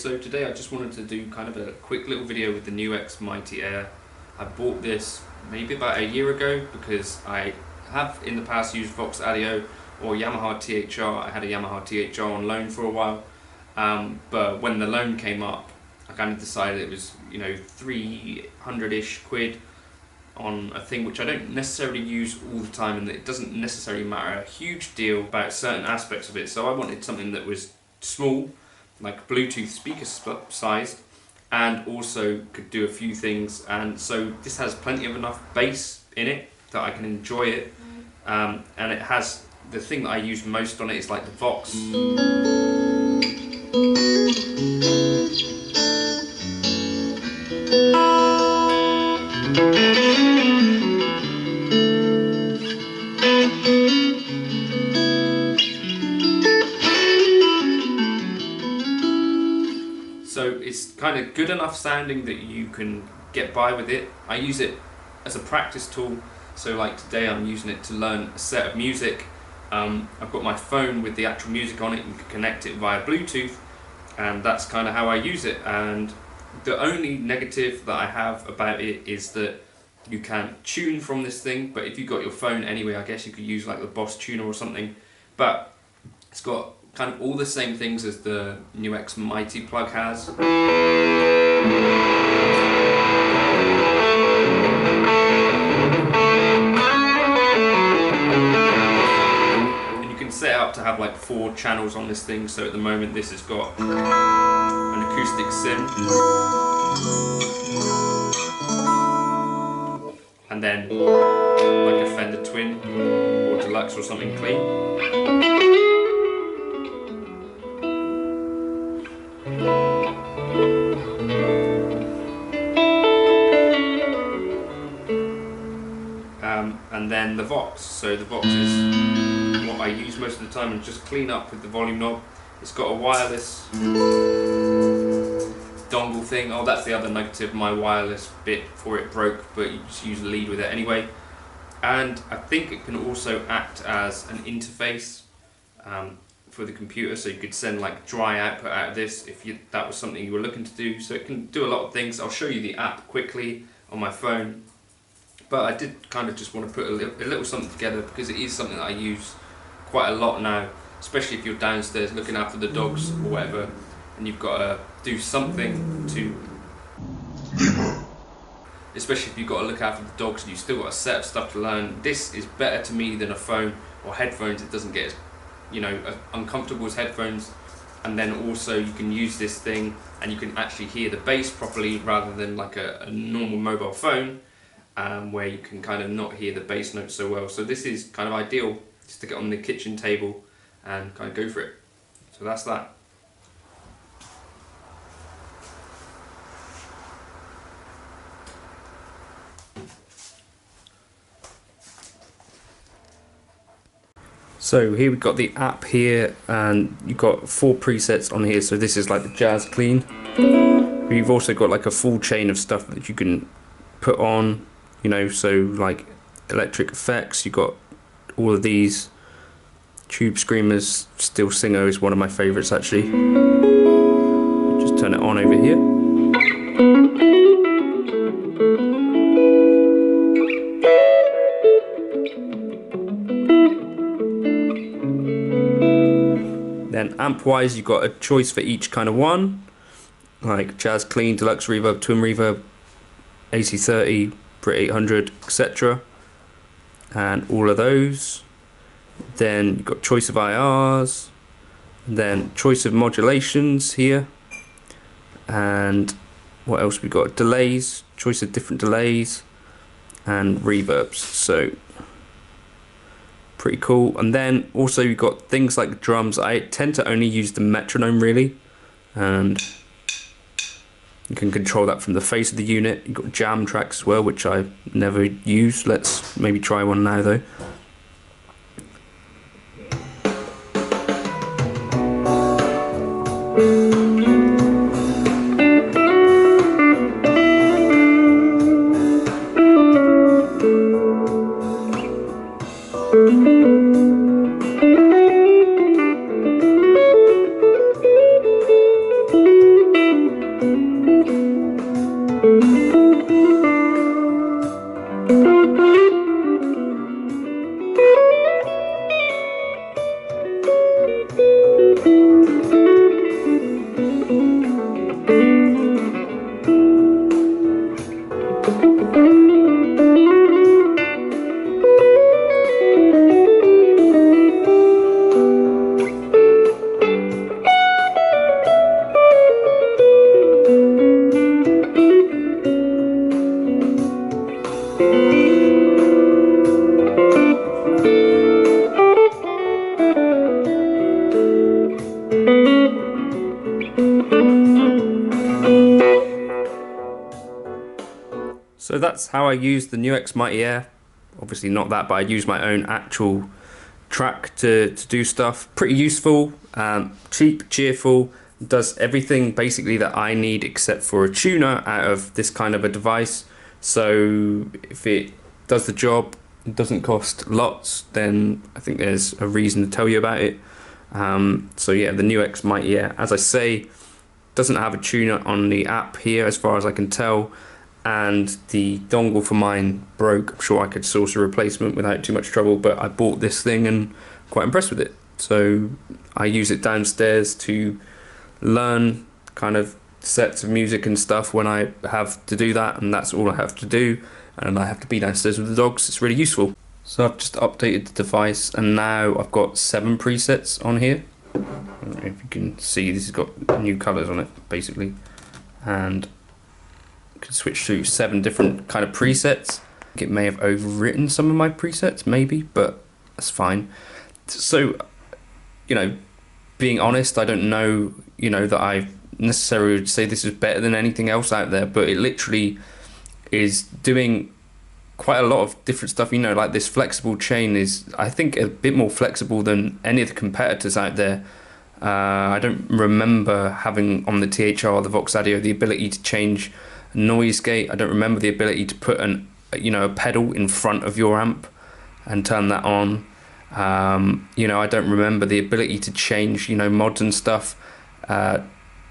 So today I just wanted to do kind of a quick little video with the NUX Mighty Air. I bought this maybe about a year ago because I have in the past used Vox Audio or Yamaha THR. I had a Yamaha THR on loan for a while, but when the loan came up I kind of decided it was, you know, 300-ish quid on a thing which I don't necessarily use all the time, and it doesn't necessarily matter a huge deal about certain aspects of it. So I wanted something that was small, like Bluetooth speaker sized, and also could do a few things. And so this has plenty of enough bass in it that I can enjoy it, and it has the thing that I use most on it is like the Vox. So it's kind of good enough sounding that you can get by with it. I use it as a practice tool, so like today I'm using it to learn a set of music. I've got my phone with the actual music on it, you can connect it via Bluetooth, and that's kind of how I use it. And the only negative that I have about it is that you can't tune from this thing, but if you got your phone anyway, I guess you could use like the Boss tuner or something. But it's got kind of all the same things as the NUX Mighty plug has. And you can set it up to have like 4 channels on this thing. So at the moment this has got an acoustic sim, and then like a Fender Twin or Deluxe or something clean. And then the Vox. So the Vox is what I use most of the time and just clean up with the volume knob. It's got a wireless dongle thing. Oh, that's the other negative, my wireless bit for it broke, but you just use the lead with it anyway. And I think it can also act as an interface for the computer, so you could send like dry output out of this if that was something you were looking to do. So it can do a lot of things. I'll show you the app quickly on my phone. But I did kind of just want to put a little something together because it is something that I use quite a lot now, especially if you're downstairs looking after the dogs or whatever, and you've got to do something to, especially if you've got to look after the dogs and you've still got a set of stuff to learn. This is better to me than a phone or headphones. It doesn't get as, you know, as uncomfortable as headphones, and then also you can use this thing and you can actually hear the bass properly rather than like a normal mobile phone. Where you can kind of not hear the bass notes so well. So this is kind of ideal. Stick it on the kitchen table and kind of go for it. So that's that. So here we've got the app here, and you've got 4 presets on here. So this is like the jazz clean. We've also got like a full chain of stuff that you can put on. You know, so like electric effects, you've got all of these. Tube Screamers, Still Singer is one of my favourites actually. Just turn it on over here. Then amp wise, you've got a choice for each kind of one, like Jazz Clean, Deluxe Reverb, Twin Reverb, AC30, Brit 800, etc. And all of those. Then you've got choice of IRs, then choice of modulations here, and what else we got? Delays, choice of different delays, and reverbs. So pretty cool. And then also you've got things like drums. I tend to only use the metronome really, and you can control that from the face of the unit. You've got jam tracks as well, which I've never used. Let's maybe try one now though. So that's how I use the NUX Mighty Air. Obviously not that, but I use my own actual track to do stuff. Pretty useful, cheap, cheerful, does everything basically that I need except for a tuner out of this kind of a device. So if it does the job, it doesn't cost lots, then I think there's a reason to tell you about it. So yeah, the NUX Mighty Air, as I say, doesn't have a tuner on the app here as far as I can tell, and the dongle for mine broke. I'm sure I could source a replacement without too much trouble, but I bought this thing and quite impressed with it. So I use it downstairs to learn kind of sets of music and stuff when I have to do that, and that's all I have to do, and I have to be downstairs with the dogs. It's really useful. So I've just updated the device and now I've got 7 presets on here. I don't know if you can see, this has got new colours on it basically, and I can switch to 7 different kind of presets. It may have overwritten some of my presets maybe, but that's fine. So, you know, being honest, I don't know, you know, that I necessarily would say this is better than anything else out there, but it literally is doing quite a lot of different stuff. You know, like this flexible chain is, I think, a bit more flexible than any of the competitors out there. I don't remember having on the THR, the Vox Audio, the ability to change noise gate. I don't remember the ability to put an, you know, a pedal in front of your amp and turn that on. You know, I don't remember the ability to change, you know, mods and stuff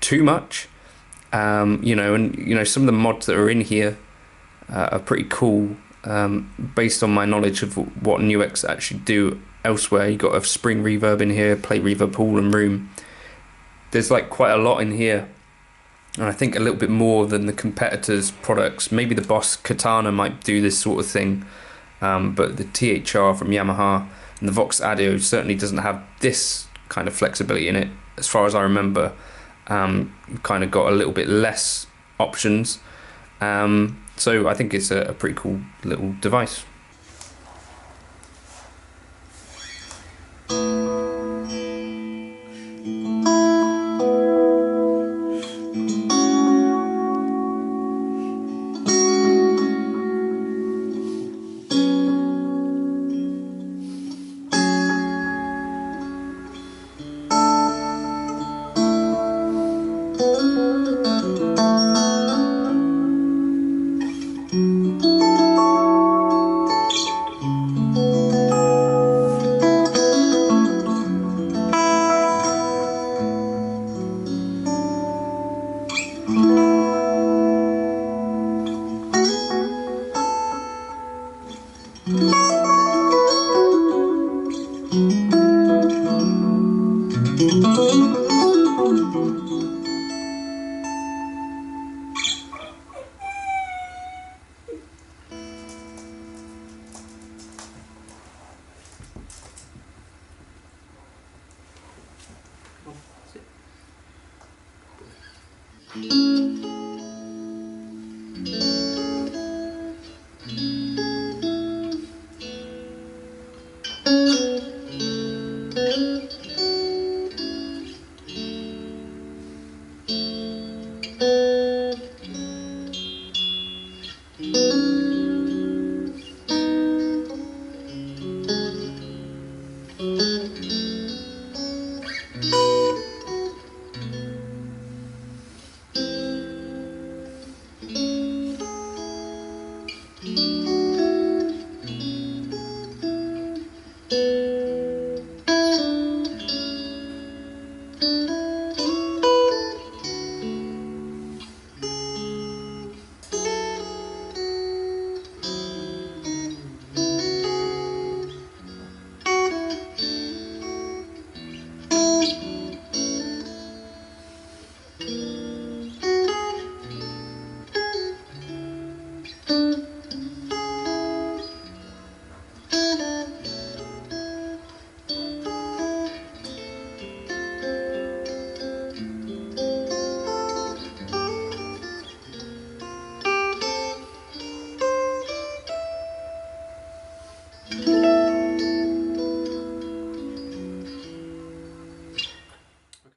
too much. You know, and you know, some of the mods that are in here are pretty cool, based on my knowledge of what NUX actually do elsewhere. You got a spring reverb in here, plate reverb, hall and room. There's like quite a lot in here, and I think a little bit more than the competitors' products. Maybe the Boss Katana might do this sort of thing, but the THR from Yamaha and the Vox Audio certainly doesn't have this kind of flexibility in it. As far as I remember, you've kind of got a little bit less options. So I think it's a pretty cool little device.